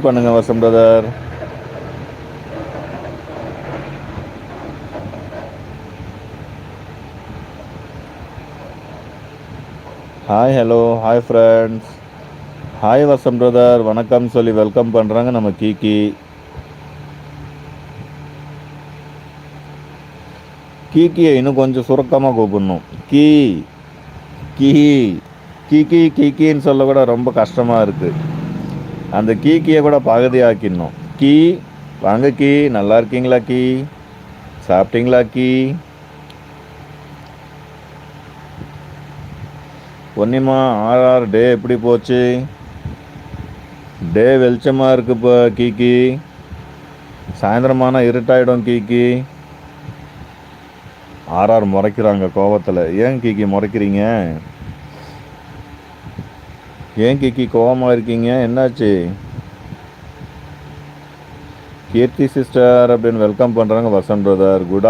பண்ணுங்க வசம் brother. Hi, hello, hi friends. Hi வசம் பிரதர், வணக்கம் சொல்லி வெல்கம் பண்ணுறாங்க நம்ம கீகி. கீக்கியை இன்னும் கொஞ்சம் சுருக்கமாக கூப்பிடணும். கீ கீ கீக்கி கீக்கின்னு சொல்ல கூட ரொம்ப கஷ்டமாக இருக்குது. அந்த கீக்கியை கூட பகுதி ஆக்கிடணும். கீ வாங்க கீ, நல்லா இருக்கீங்களா கீ, சாப்பிட்டீங்களா கீ? ஒன்னிமா ஆர்ஆர் டே எப்படி போச்சு? டே வெளிச்சமாக இருக்கு இப்போ கீக்கி. சாயந்தரமான இருட்டாயிடும் கீக்கி. ஆர்ஆர் முறைக்கிறாங்க கோவத்தில். ஏன் கீக்கி முறைக்கிறீங்க? ஏன் கீக்கி கோவமாக இருக்கீங்க? என்னாச்சு? கீர்த்தி சிஸ்டர் அப்படின்னு வெல்கம் பண்ணுறாங்க வசந்த் பிரதர். குட்